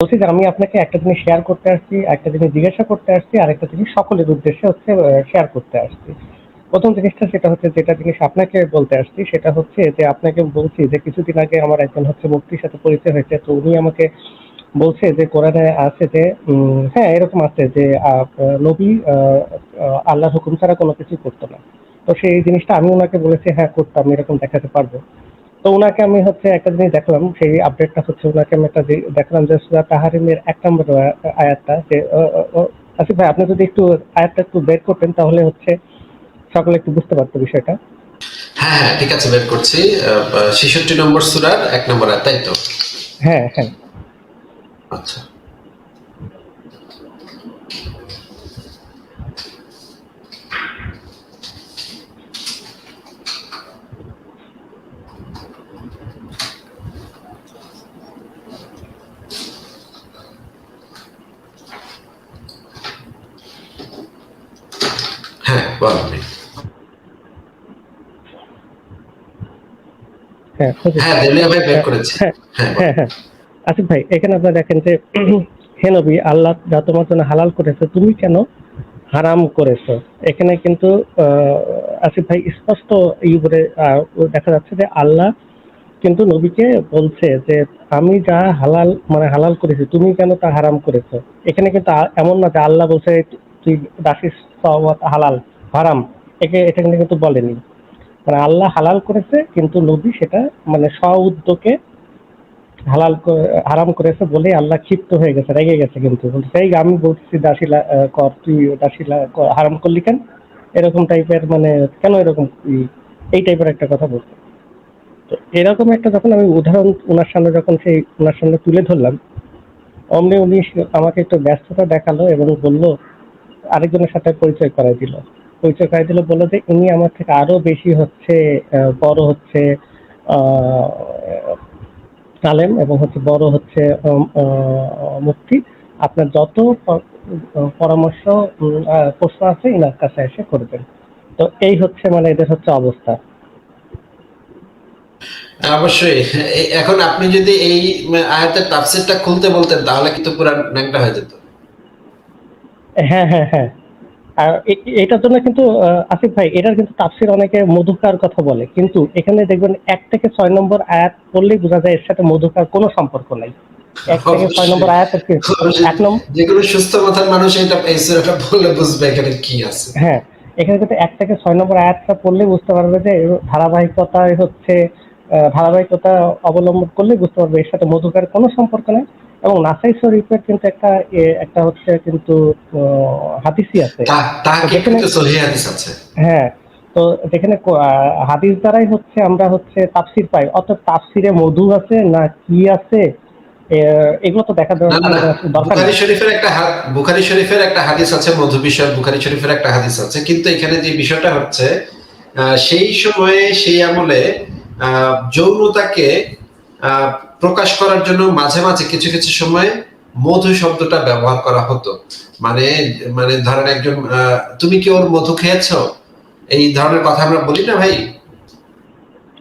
বলছি যে আমি আপনাকে একটা জিনিস শেয়ার করতে আসছি, একটা জিনিস জিজ্ঞাসা করতে আসছি, আরেকটা জিনিস সকলের উদ্দেশ্যে হচ্ছে শেয়ার করতে আসছি। প্রথম জিনিসটা সেটা হচ্ছে, যেটা জিনিস আপনাকে বলতে আসছি সেটা হচ্ছে যে আপনাকে বলছি যে কিছুদিন আগে আমার একজন হচ্ছে মুফতির সাথে পরিচয় হয়েছে। তো উনি আমাকে বলছে যে কোরআনে আছে যে হ্যাঁ, এরকম আছে যে নবী আল্লাহর হুকুম ছাড়া কোনো কিছু করতো না। তো সেই জিনিসটা আমি ওনাকে বলেছি হ্যাঁ করতাম, এরকম দেখাতে পারবো। তো উনাকে আমি হচ্ছে একটা জিনিস দেখলাম, সেই আপডেটটা হচ্ছে উনাকে আমি একটা দেখলাম যে সূরা তাহরিমের ১ নম্বর আয়াতটা যে আসিফ ভাই, আপনি যদি একটু আয়াতটা একটু বের করতেন তাহলে হচ্ছে সকলে একটু বুঝতে পারতো বিষয়টা। হ্যাঁ হ্যাঁ, ঠিক আছে, বের করছি। ৬৬ নম্বর সূরার ১ নম্বর আয়াত, তাই তো? হ্যাঁ, হ্যাঁ। আচ্ছা। হ্যাঁ, বলেন আপনি। হ্যাঁ, খুঁজেছি। হ্যাঁ, দেলিয়া ভাই বের হ্যাঁ, করেছি। হ্যাঁ, হ্যাঁ, হ্যাঁ, বলেন। হ্যাঁ। আসিফ ভাই, এখানে আপনারা দেখেন যে হে নবী, আল্লাহ যা তোমার জন্য হালাল করেছে তুমি কেন হারাম করেছো? এখানে কিন্তু আসিফ ভাই স্পষ্ট করে দেখা যাচ্ছে যে আল্লাহ কিন্তু নবীকে বলছে যে আমি যা হালাল মানে হালাল করেছি তুমি কেন তা হারাম করেছো। এখানে কিন্তু এমন না যে আল্লাহ বলছে তুই দাসিস হালাল হারাম, এটা কিন্তু বলেনি। মানে আল্লাহ হালাল করেছে কিন্তু নবী সেটা মানে স্ব উদ্যোগে হারাম করেছে বলেই আল্লাহ ক্ষিপ্ত হয়ে গেছে, রেগে গেছে, কিন্তু বলছে এই আমি বলছি দাসিলা কর, তুই দাসিলা হারাম করলি কেন, এরকম টাইপের মানে কেন এরকম এই টাইপের একটা কথা বলছে। তো এরকম একটা যখন আমি উদাহরণ ওনার সামনে যখন ওনার সামনে তুলে ধরলাম, অমনি উনি আমাকে একটু ব্যস্ততা দেখালো এবং বলল আরেকজনের সাথে পরিচয় করাই দিল। পরিচয় করাই দিল, বললো যে ইনি আমার থেকে আরো বেশি হচ্ছে বড় হচ্ছে আহ, আলেম এবং হচ্ছে বড় হচ্ছে মুফতি। আপনার যত পরামর্শ প্রশ্ন আছে ইনার কাছে এসে করবেন। তো এই হচ্ছে মানে এদের হচ্ছে অবস্থা। অবশ্যই। এখন আপনি যদি এই আয়াতের তাফসীরটা খুলতে বলতেন তাহলে কিন্তু পুরা ন্যাংটা হয়ে যেত। হ্যাঁ, হ্যাঁ, হ্যাঁ। আর এটার জন্য কিন্তু আসিফ ভাই, এটার কিন্তু তাফসির অনেকে মধুকার কথা বলে, কিন্তু এখানে দেখবেন ১ থেকে ৬ নম্বর আয়াত পড়লেই বোঝা যায় এর সাথে মধুকার কোনো সম্পর্ক নাই। ১ থেকে ৬ অবশ্যই। নম্বর আয়াত আর কি, অবশ্যই। ১ নম্বর। যেকোনো সুস্থ মাথার মানুষ এই সূরাটা পড়লে বুঝবে এখানে কি আছে। হ্যাঁ, এখানে কিন্তু ১ থেকে ৬ নম্বর আয়াতটা পড়লেই বুঝতে পারবে যে এর ধারাবাহিকতায় হচ্ছে ধারাবাহিকতা অবলম্বন করলেই বুঝতে পারবে এর সাথে মধুকার কোনো সম্পর্ক নাই। এবং নাসাই শরীফের কিন্তু একটা হচ্ছে কিন্তু হাদিসই আছে। তো যেখানে তাহকিককৃত সহিহ হাদিস আছে। হ্যাঁ, তো যেখানে হাদিস দ্বারাই হচ্ছে আমরা হচ্ছে তাফসির পাই। অর্থাৎ তাফসিরে মধু আছে না কি আছে, এগুলো তো দেখা না, না, মানে না। আসলে দরকার বুখারী নেই। শরীফের একটা বুখারী শরীফের একটা হাদিস আছে মধু বিষয়ক, বুখারী শরীফের একটা হাদিস আছে। কিন্তু এখানে যে বিষয়টা হচ্ছে সেই সময়ে সেই আমলে যৌনতাকে আহ, প্রকাশ করার জন্য মাঝে মাঝে কিছু কিছু সময় মধু শব্দটা ব্যবহার করা হতো। মানে মানে ধরেন একজন তুমি কি ওর মধু খেয়েছো, এই ধরনের কথা আমরা বলি না ভাই?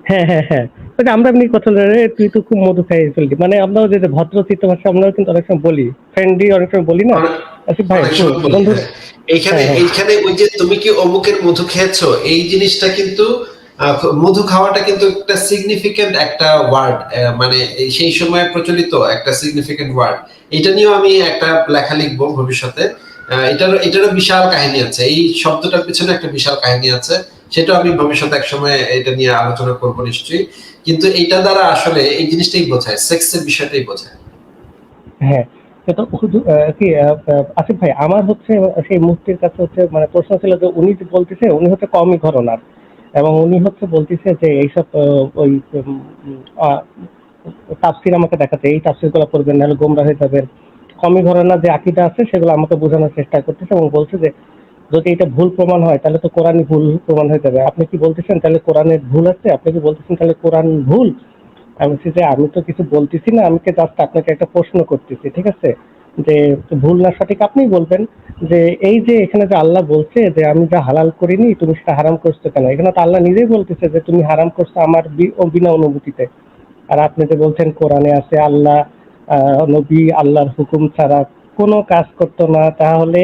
হ্যাঁ, হ্যাঁ, হ্যাঁ। ওই যে আমরা এমনি কথা বলি, "রে, তুই তো খুব মধু খাইয়ে ফেললি।" মানে আমরাও যে ভদ্র চিত্ত ভাষা আমরাও কিন্তু অনেক সময় বলি। ফ্রেন্ডলি অনেক সময় বলি না? অনেক আসিফ ভাই, অনেক সময় বলি, বন্ধুর। হ্যাঁ। এইখানে হ্যাঁ, হ্যাঁ। এইখানে ওই যে তুমি কি অমুকের মধু খেয়েছো, এই জিনিসটা কিন্তু মধু খাওয়াটা কিন্তু একটা সিগনিফিকেন্ট একটা ওয়ার্ড, মানে সেই সময় প্রচলিত একটা সিগনিফিকেন্ট ওয়ার্ড। এটা নিয়েও আমি একটা লেখা লিখবো ভবিষ্যতে। এটারও বিশাল কাহিনী আছে, এই শব্দটার পিছনে একটা বিশাল কাহিনী আছে। সেটা আমি ভবিষ্যতে এক সময় এটা নিয়ে আলোচনা করবো নিশ্চয়ই। কিন্তু এইটা দ্বারা আসলে এই জিনিসটাই বোঝায়, সেক্সের বিষয়টাই বোঝায়। হ্যাঁ, সেটা কি আসিফ ভাই, আমার হচ্ছে সেই মুফতির কাছে হচ্ছে মানে প্রশ্ন ছিল যে উনি যে বলতেছে উনি হচ্ছে কমই ঘরনার, এবং উনি হচ্ছে বলতেছে যে এইসব ওই আহ, তাফসির আমাকে দেখাতে, এই তাফসির গুলো পড়বেন নাহলে গোমরা হয়ে যাবেন। কমই ঘরানার যে আকীদা আছে সেগুলো আমাকে বোঝানোর চেষ্টা করতেছে এবং বলছে যে যদি এটা ভুল প্রমাণ হয় তাহলে তো কোরআনই ভুল প্রমাণ হয়ে যাবে। আপনি কি বলতেছেন তাহলে কোরআনের ভুল আছে? আপনি কি বলতেছেন তাহলে কোরআন ভুল? আমি বলছি যে আমি তো কিছু বলতেছি না, আমি জাস্ট আপনাকে একটা প্রশ্ন করতেছি, ঠিক আছে? যে ভুল না সঠিক আপনিই বলবেন। যে এই যে এখানে যে আল্লাহ বলছে যে আমি যা হালাল করিনি তুমি সেটা হারাম করছো কেন, এখানে তো আল্লাহ নিজেই বলতেছে যে তুমি হারাম করছো আমার বিনা অনুমতিতে। আর আপনি যে বলছেন কোরআনে আছে আল্লাহ নবী আল্লাহর হুকুম ছাড়া কোনো কাজ করতো না, তাহলে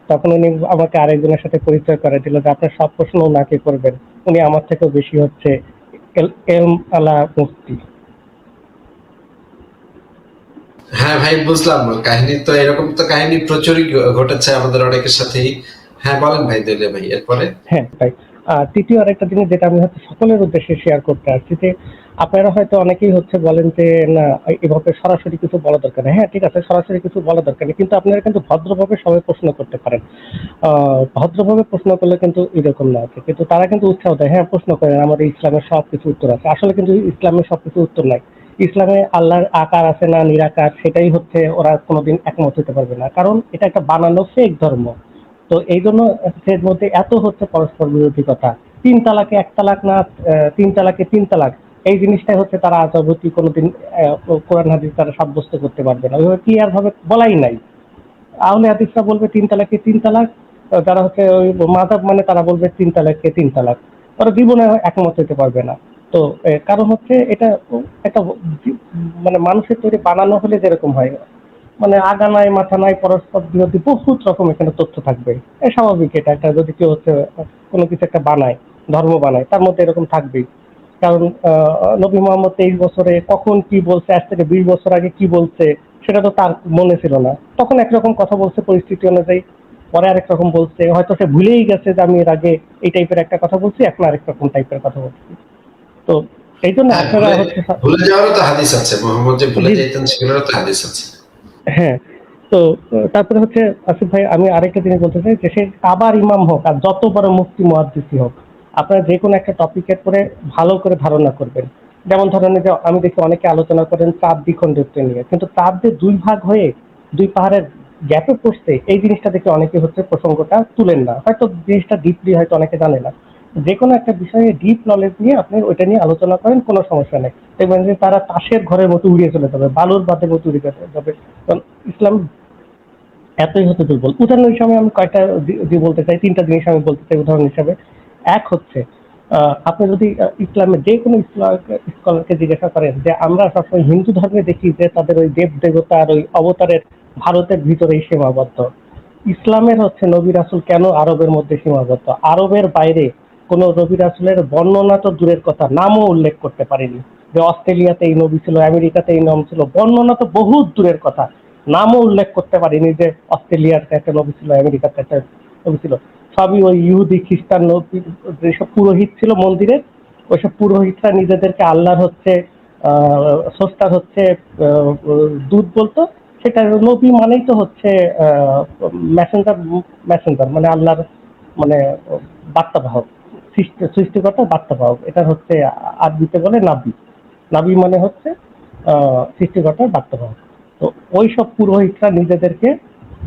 তখন উনি আমাকে আরেকজনের সাথে পরিচয় করে দিল যে আপনার সব প্রশ্ন ওনাকে করবেন, উনি আমার থেকেও বেশি হচ্ছে এলম আলা মুফতি। হ্যাঁ ভাই, বুঝলাম। কাহিনী তো এরকম, তো কাহিনী প্রচুরই ঘটেছে আমাদের অনেকের সাথেই। হ্যাঁ বলেন ভাই, দিলে ভাই এরপরে। হ্যাঁ তাই। তৃতীয় আরেকটা জিনিস যেটা আমি হচ্ছে সকলের উদ্দেশ্যে শেয়ার করতে আসছি যে আপনারা হয়তো অনেকেই হচ্ছে বলেন যে না, এভাবে সরাসরি কিছু বলা দরকার নেই। হ্যাঁ ঠিক আছে, সরাসরি কিছু বলা দরকার নেই, কিন্তু আপনারা কিন্তু ভদ্রভাবে সবাই প্রশ্ন করতে পারেন। ভদ্রভাবে প্রশ্ন করলে কিন্তু এরকম না আছে, কিন্তু তারা কিন্তু উৎসাহ দেয়, হ্যাঁ প্রশ্ন করেন, আমাদের ইসলামের সবকিছু উত্তর আছে। আসলে কিন্তু ইসলামের সবকিছু উত্তর নাই। ইসলামে আল্লাহর আকার আছে না নিরাকার, সেটাই হচ্ছে ওরা কোনোদিন একমত হতে পারবে না, কারণ এটা একটা বানানো ফেক ধর্ম। তো এই জন্য এর মধ্যে এত হচ্ছে পরস্পর বিরোধী কথা। তিন তালাকে এক তালাক না, তিন তালাকে তিন তালাক, এই জিনিসটাই হচ্ছে তারা আজ অবধি কোনোদিন কোরআন হাদিস তারা সাব্যস্ত করতে পারবে না, ওইভাবে ক্লিয়ার ভাবে বলাই নাই। আহলে হাদিসরা বলবে তিন তালাকে তিন তালাক, যারা হচ্ছে ওই মাযহাব মানে তারা বলবে তিন তালাককে তিন তালাক। ওরা জীবনে একমত হতে পারবে না। তো কারণ হচ্ছে এটা একটা মানে মানুষের তৈরি বানানো হলে যেরকম হয়, মানে আগা নাই মাথা নাই, পরস্পর বিরোধী বহুত রকম এখানে তথ্য থাকবে। স্বাভাবিক, এটা একটা যদি কেউ হচ্ছে কোনো কিছু একটা বানায়, ধর্ম বানায়, তার মধ্যে এরকম থাকবেই। কারণ নবী মোহাম্মদ 23 বছরে কখন কি বলছে, আজ থেকে 20 বছর আগে কি বলছে, সেটা তো তার মনে ছিল না। তখন একরকম কথা বলছে পরিস্থিতি অনুযায়ী, পরে আরেক রকম বলছে, হয়তো সে ভুলেই গেছে যে আমি এর আগে এই টাইপের একটা কথা বলছি, এখন আরেক রকম টাইপের কথা বলছি। তো এই জন্য হ্যাঁ, আপনারা ভুলে হচ্ছে ভুলে যাওয়ারও তো হাদিস আছে, মোহাম্মদ যে ভুলে জি, যাইতেন সেগুলোরও তো হাদিস আছে। হ্যাঁ। তো তারপরে হচ্ছে আসিফ ভাই, আমি আরেকটা জিনিস বলতে চাই যে সে কাবার ইমাম হোক আর যত বড় মুফতি মুহাদ্দিসই হোক, আপনারা যে কোনো একটা টপিকের পরে ভালো করে ধারণা করবেন। যেমন ধরেন যে আমি দেখি অনেকে আলোচনা করেন চাঁদ দ্বিখণ্ডিত নিয়ে, কিন্তু চাঁদ যে দুই ভাগ হয়ে দুই পাহাড়ের গ্যাপে পড়ছে, এই জিনিসটা দেখে অনেকে হচ্ছে প্রসঙ্গটা তুলেন না, হয়তো জিনিসটা ডিপলি হয়তো অনেকে জানে না। যে কোনো একটা বিষয়ে ডিপ নলেজ নিয়ে আপনি ওইটা নিয়ে আলোচনা করেন, কোনো সমস্যা নেই। দেখবেন যে তারা তাসের ঘরের মতো উড়িয়ে চলে যাবে, বালুর বাদের মতো উড়িয়ে যাবে। কারণ ইসলাম এতই হতে দুর্বল। উদাহরণ হিসাবে আমি কয়েকটা বলতে চাই, তিনটা জিনিস আমি বলতে চাই উদাহরণ হিসাবে। এক হচ্ছে আপনি যদি ইসলামের যে কোনো স্কলারকে জিজ্ঞাসা করেন যে আমরা সবসময় হিন্দু ধর্মে দেখি যে তাদের ওই দেব দেবতার ওই অবতারের ভারতের ভিতরেই সীমাবদ্ধ, ইসলামের হচ্ছে নবী রাসূল কেন আরবের মধ্যে সীমাবদ্ধ? আরবের বাইরে কোন নবী রাসূলের বর্ণনা তো দূরের কথা, নামও উল্লেখ করতে পারেনি। যে অস্ট্রেলিয়াতে এই নবী ছিল, আমেরিকাতে এই নাম ছিল, বর্ণনা তো বহুত দূরের কথা, নামও উল্লেখ করতে পারিনি যে অস্ট্রেলিয়ার একটা নবী ছিল, আমেরিকাতে একটা নবী ছিল। সবই ওই ইহুদি খ্রিস্টান নবী, যেসব পুরোহিত ছিল মন্দিরে, ওইসব পুরোহিতরা নিজেদেরকে আল্লাহর হচ্ছে স্রষ্টার হচ্ছে দূত বলতো। সেটা নবী মানেই তো হচ্ছে মেসেঞ্জার, মেসেঞ্জার মানে আল্লাহর মানে বার্তাবাহক, সৃষ্টিকর্তার বার্তাবাহক। এটা হচ্ছে আরবিতে বলে নাবি। নাবি মানে হচ্ছে সৃষ্টিকর্তার বার্তাবাহক। তো ওই সব পুরোহিতরা নিজেদেরকে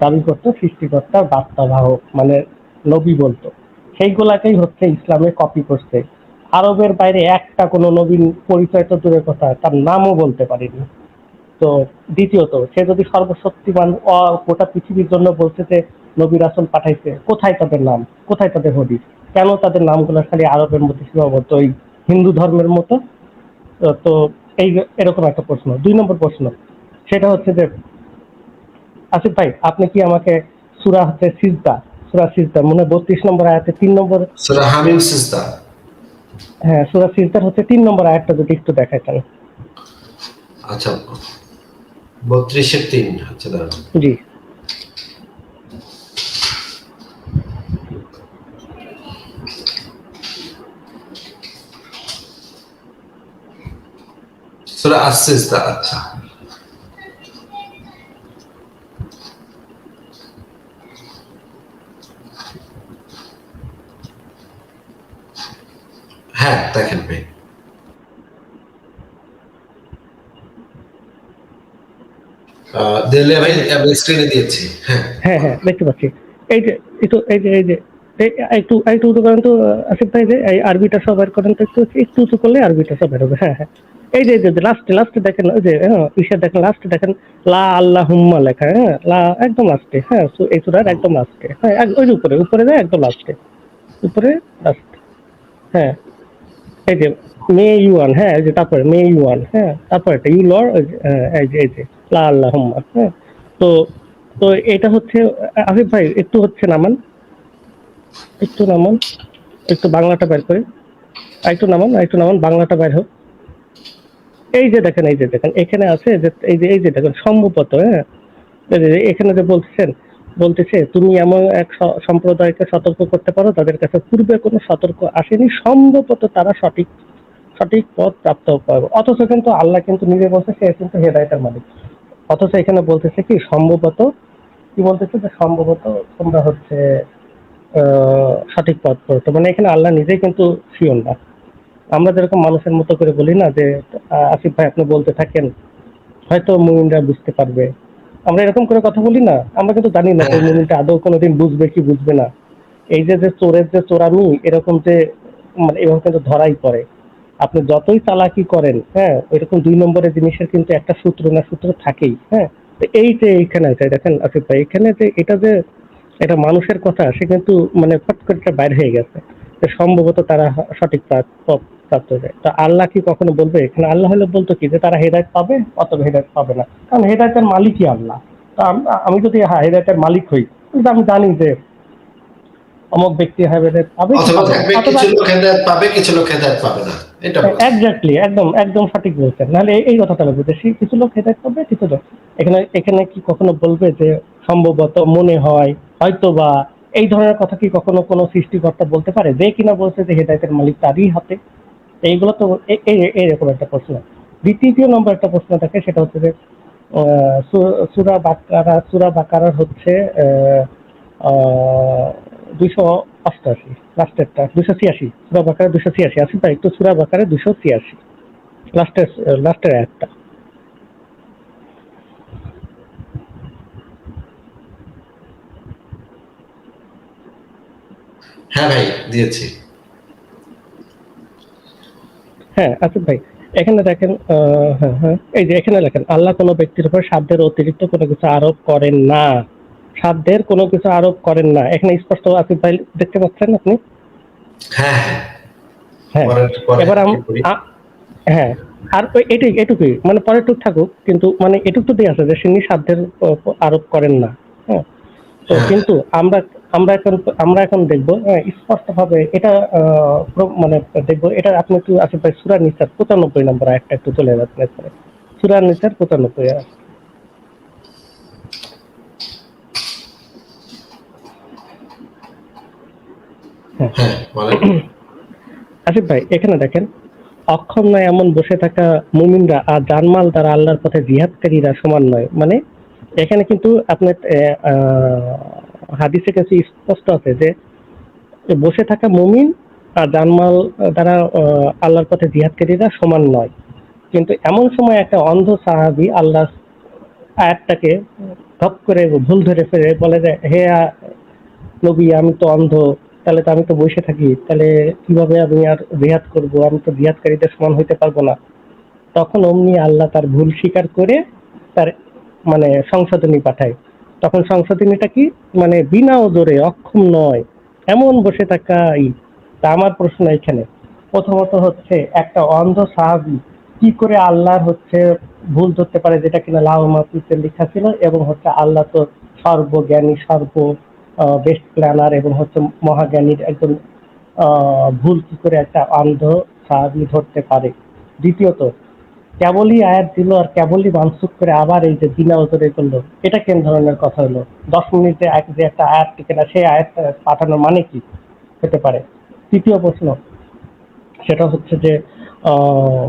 দাবি করতো সৃষ্টিকর্তার বার্তাবাহক, মানে নবী বলতো। সেইগুলাকেই হচ্ছে ইসলামে কপি করছে। আরবের বাইরে একটা কোনো নবীন পরিচয় তো দূরের কথা, তার নামও বলতে পারিনি। তো দ্বিতীয়ত, সে যদি সর্বশক্তিমান গোটা পৃথিবীর জন্য বলছে যে নবী রাসূল পাঠাইছে, কোথায় তাদের নাম, কোথায় তাদের হদিস? কেন তাদের নামগুলো খালি আরবের মধ্যে সীমাবদ্ধ, ওই হিন্দু ধর্মের মতো? তো এই এরকম একটা প্রশ্ন। 2 নম্বর প্রশ্ন, সেটা হচ্ছে যে আসিফ ভাই, আপনি কি আমাকে সূরা হচ্ছে সিজদা, সূরা সিজদা মনে হয় 32 নম্বর আয়াতে 3 নম্বর, সূরা হামিম সিজদা। হ্যাঁ সূরা সিজদার হচ্ছে 3 নম্বর আয়াতটা যদি একটু দেখাইতেন। আচ্ছা, 32-3। আচ্ছা দাঁড়ান। জি। সূরা আস-সিজদা। আচ্ছা, হ্যাঁ দেখেন ভাই। দিলে ভাই, এই যে, আমি স্ক্রিনে দিয়েছি। হ্যাঁ, হ্যাঁ হ্যাঁ দেখতে পাচ্ছি। এই যে একটু, এই যে একটু একটু উঁচু করেন তো আসিফ ভাই, যে এই আরবিটা সব বের করেন তো, একটু একটু উঁচু করলে আরবিটা সব বের হবে। হ্যাঁ হ্যাঁ, এই যে লাস্টে লাস্টে দেখেন, ওই যে হ্যাঁ ইসা দেখেন, লাস্টে দেখেন লা আল্লাহুম্মা লেখা, হ্যাঁ লা একদম লাস্টে, হ্যাঁ এই সূরার একদম লাস্টে, হ্যাঁ ওই যে উপরে উপরে যায় একদম লাস্টে, উপরে লাস্ট। হ্যাঁ এই যে মে ইউ ওয়ান, হ্যাঁ এই যে তারপরে মে ইউ ওয়ান, হ্যাঁ তারপরে একটা ইউ লর, এই যে লা আল্লাহুম্মা, হ্যাঁ? তো তো এটা হচ্ছে আসিফ ভাই একটু হচ্ছে নামান, একটু নামান, একটু বাংলাটা বের করে। আরেকটু নামান বাংলাটা বের হোক। এই যে দেখেন এখানে আছে যে এই যে দেখেন সম্ভবত, হ্যাঁ? এই যে এখানে যে বলতেছে তুমি এমন এক সম্প্রদায়কে সতর্ক করতে পারো তাদের কাছে পূর্বে কোনো সতর্ক আসেনি, সম্ভবত তারা সঠিক সঠিক পথ প্রাপ্ত পাবে। অথচ কিন্তু আল্লাহ কিন্তু নিজে বলছে সে কিন্তু হেদায়েতের মালিক। অথচ এখানে বলতেছে কি সম্ভবত, কি বলতেছে যে সম্ভবত তোমরা হচ্ছে সঠিক পথ করতো, মানে এখানে আল্লাহ নিজেই কিন্তু শিওর না। আমরা যেরকম মানুষের মতো করে বলি না যে আসিফ ভাই আপনি বলতে থাকেন, হয়তো মুমিনরা বুঝতে পারবে, আমরা এরকম করে কথা বলি না। আমরা কিন্তু জানি না হ্যাঁ যে মুমিনটা আদৌ কোনোদিন বুঝবে কি বুঝবে না। এই যে যে চোরের যে চোরামি এরকম যে মানে এভাবে কিন্তু ধরাই পড়ে। আপনি যতই চালাকি করেন, হ্যাঁ, এরকম ২ নম্বরের জিনিসের কিন্তু একটা সূত্র না সূত্র থাকেই, হ্যাঁ? তো এই যে এইখানে আছে দেখেন আসিফ ভাই, এখানে যে এটা যে এটা মানুষের কথা সে কিন্তু মানে ফট করে এটা বাইর হয়ে গেছে। যে সম্ভবত তারা সঠিক পথ প্রাপ্ত হবে। তো আল্লাহ কি কখনো বলবে? এখানে আল্লাহ হলে বলতো কি যে তারা হেদায়েত পাবে অথবা হেদায়েত পাবে না। কারণ হেদায়েতের মালিকই আল্লাহ। তো আমি যদি হেদায়েতের মালিক হই, কিন্তু আমি জানি যে অমুক ব্যক্তি হেদায়েত পাবে কি অথবা পাবে না। থাকবে অথবা কিছু লোক হেদায়েত পাবে, কিছু লোক হেদায়েত পাবে না, এটা বলছে। এক্স্যাক্টলি একদম একদম সঠিক বলছেন। নাহলে এই কথাটা বলবে যে কিছু লোক হেদায়েত পাবে কিছু লোক, এখানে এখানে কি কখনো বলবে যে সম্ভবত, মনে হয়, হয়তোবা, এই ধরনের কথা কি কখনো কোনো সৃষ্টিকর্তা বলতে পারে? যে কিনা বলছে যে হেদায়েতের মালিক তারই হাতে। এইগুলো তো এইরকম একটা প্রশ্ন। দ্বিতীয় নম্বর একটা প্রশ্ন থাকে, সেটা হচ্ছে যে সূরা বাকারার হচ্ছে ২৮৮ লাস্টেরটা ২৮৬, সূরা বাকারা ২৮৬। আসিফ ভাই একটু সূরা বাকারা ২৮৬ লাস্টের লাস্টের আয়াতটা। হ্যাঁ ভাই, দিয়েছি। হ্যাঁ আসিফ ভাই এখানে দেখেন, হ্যাঁ হ্যাঁ, এই যে এখানে দেখেন আল্লাহ কোনো ব্যক্তির উপর সাধ্যের অতিরিক্ত কোনো কিছু আরোপ করেন না। সাধ্যের কোনো কিছু আরোপ করেন না, এখানে স্পষ্ট আসিফ ভাই দেখতে পাচ্ছেন আপনি? হ্যাঁ হ্যাঁ, হ্যাঁ। পরের পরে এবার কি করি? হ্যাঁ, আর এটুকুই মানে পরের টুক থাকুক, কিন্তু মানে এটুক তো দিয়ে আছে যে তিনি সাধ্যের আরোপ করেন না, হ্যাঁ? তো হ্যাঁ কিন্তু আমরা আমরা এখন দেখবো, হ্যাঁ, স্পষ্টভাবে এটা মানে দেখবো এটা। আপনি একটু আসিফ ভাই সূরা নিসার ৯৫ নম্বর আয়াতটা একটু চলে যাচ্ছেন এরপরে। সূরা নিসার ৯৫ আয়াত। হ্যাঁ। হ্যাঁ, বলেন। আসিফ ভাই এখানে দেখেন, অক্ষম নয় এমন বসে থাকা মুমিনরা আর জানমাল দ্বারা আল্লাহর পথে জিহাদকারীরা সমান নয়। মানে এখানে কিন্তু আপনার হাদিসে কাছে স্পষ্ট আছে যে বসে থাকা মুমিন আর জানমাল দ্বারা আল্লাহর পথে জিহাদকারীরা সমান নয়। কিন্তু এমন সময় একটা অন্ধ সাহাবী আল্লাহ আয়াতটাকে ধপ করে ভুল ধরে ফেলে বলে যে হে নবী আমি তো অন্ধ, তাহলে তো আমি তো বসে থাকি, তাহলে কিভাবে আমি আর জিহাদ করব? আমি তো জিহাদকারীদের সমান হইতে পারবো না। তখন অমনি আল্লাহ তার ভুল স্বীকার করে তার মানে সংশোধনী পাঠায়। তখন সংশোধনীটা কি? মানে বিনা ওজরে অক্ষম নয় এমন বসে থাকাই। তা আমার প্রশ্ন এখানে প্রথমত হচ্ছে একটা অন্ধ সাহাবী কি করে আল্লাহর হচ্ছে ভুল ধরতে পারে, যেটা কিনা লাউ মাহফুজে লেখা ছিল, এবং হচ্ছে আল্লাহ তো সর্বজ্ঞানী, বেস্ট প্ল্যানার এবং হচ্ছে মহাজ্ঞানীর একজন ভুল কি করে একটা অন্ধ সাহাবী ধরতে পারে? দ্বিতীয়ত কেবলই আয়াত দিল আর কেবলই মানসুখ করে আবার এই যে বিনা ওজরে করলো, এটা কেন ধরনের কথা হলো? ১০ মিনিটে যে একটা আয়াত টিকে না, সেই আয়াত পাঠানোর মানে কি হতে পারে? তৃতীয় প্রশ্ন, সেটা হচ্ছে যে আহ,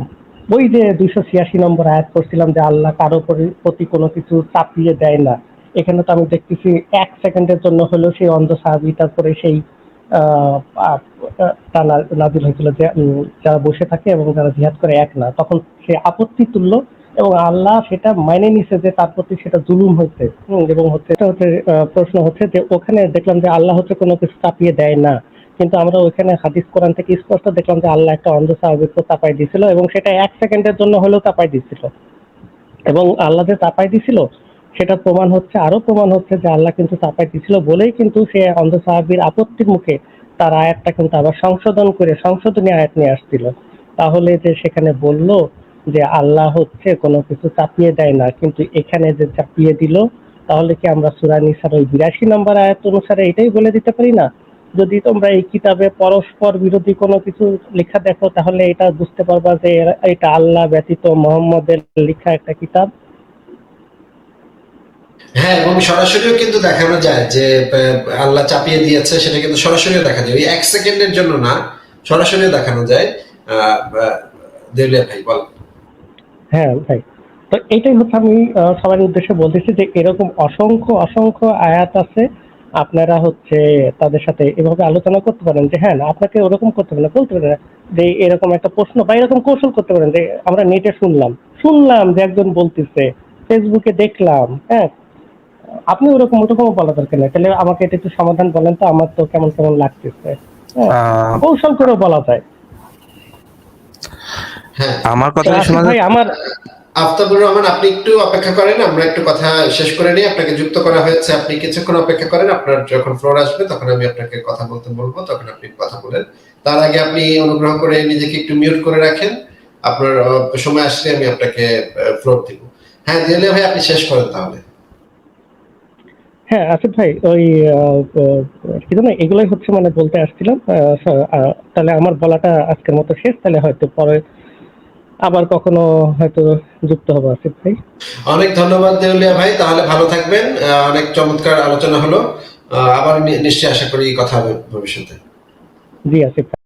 ওই যে ২৮৬ নম্বর আয়াত করছিলাম যে আল্লাহ কারো প্রতি কোনো কিছু চাপিয়ে দেয় না। এখানে তো আমি দেখতেছি ১ সেকেন্ডের জন্য হলেও সেই অন্ধ সাহাবীটার পরে সেই আহ, আহ, তা নাজিল হয়েছিল যে যারা বসে থাকে এবং যারা জিহাদ করে এক না, তখন সে আপত্তি তুললো এবং আল্লাহ সেটা মাইনে নিছে যে তার প্রতি সেটা জুলুম হয়েছে। এবং হচ্ছে এটা হচ্ছে প্রশ্ন হচ্ছে যে ওখানে দেখলাম যে আল্লাহ হচ্ছে কোনো কিছু চাপিয়ে দেয় না, কিন্তু আমরা ওইখানে হাদিস কোরআন থেকে স্পষ্ট দেখলাম যে আল্লাহ একটা অন্ধ সাহাবীকে চাপাই দিছিল এবং সেটা ১ সেকেন্ডের জন্য হলেও চাপাই দিছিল। এবং আল্লাহ যে চাপাই দিছিল সেটা প্রমাণ হচ্ছে যে আল্লাহ কিন্তু চাপাই দিছিল বলেই কিন্তু সে অন্ধ সাহাবীর আপত্তির মুখে তার আয়াতটা কিন্তু আবার সংশোধনী আয়াত নিয়ে আসছিল। তাহলে যে সেখানে বলল যে আল্লাহ হচ্ছে কোনো কিছু চাপিয়ে দেয় না, কিন্তু এখানে যে চাপিয়ে দিল, তাহলে কি আমরা সূরা নিসার ওই ৮২ নম্বর আয়াত অনুসারে এটাই বলে দিতে পারি না? যদি তোমরা এই কিতাবে পরস্পর বিরোধী কোনো কিছু লেখা দেখো, তাহলে এটা বুঝতে পারবা যে এটা আল্লাহ ব্যতীত মুহাম্মদের লেখা একটা কিতাব। হ্যাঁ, এবং সরাসরিও কিন্তু দেখানো যায় যে আল্লাহ চাপিয়ে দিয়েছে, সেটা কিন্তু সরাসরিও দেখা যায়, ওই ১ সেকেন্ডের জন্য না, সরাসরিও দেখানো যায়। দেউলিয়া ভাই বল। হ্যাঁ ভাই, তো এইটাই হচ্ছে আমি সবার উদ্দেশ্যে বলতেছি যে এরকম অসংখ্য অসংখ্য আয়াত আছে। আপনারা হচ্ছে তাদের সাথে এভাবে আলোচনা করতে পারেন যে হ্যাঁ, আপনাকে ওরকম করতে পারেন না, বলতে পারেন না যে এরকম একটা প্রশ্ন বা এরকম কৌশল করতে পারেন যে আমরা নেটে শুনলাম শুনলাম যে একজন বলতেছে, ফেসবুকে দেখলাম, হ্যাঁ, আপনি ওরকম ওরকম বলা দরকার নেই। তাহলে আমাকে এটা একটু সমাধান বলেন তো, আমার তো কেমন কেমন লাগতেছে। হ্যাঁ, আহ, কৌশল করে বলা যায়। হ্যাঁ, আমার তো কথা আসিফ শোনা ভাই, যাচ্ছে? আমার আফতাবুর রহমান, আপনি একটু অপেক্ষা করেন, আমরা একটু কথা শেষ করে নিই। আপনাকে যুক্ত করা হয়েছে, আপনি কিছুক্ষণ অপেক্ষা করেন। আপনার যখন ফ্লোর আসবে তখন আমি আপনাকে কথা বলতে বলবো, তখন আপনি কথা বলেন। তার আগে আপনি অনুগ্রহ করে নিজেকে একটু মিউট করে রাখেন। আপনার সময় আসলে আমি আপনাকে ফ্লোর দিব। হ্যাঁ দেউলিয়া ভাই, আপনি শেষ করেন তাহলে। হ্যাঁ আসিফ ভাই, ওই কি জানো, এগুলোই হচ্ছে মানে বলতে আসছিলাম। তাহলে আমার বলাটা আজকের মতো শেষ, তাহলে হয়তো পরে আবার কখনো হয়তো যুক্ত হবো আসিফ ভাই। অনেক ধন্যবাদ দেউলিয়া ভাই, তাহলে ভালো থাকবেন। অনেক চমৎকার আলোচনা হলো। আবার নিশ্চয়ই আশা করি কথা হবে ভবিষ্যতে। জি আসিফ ভাই।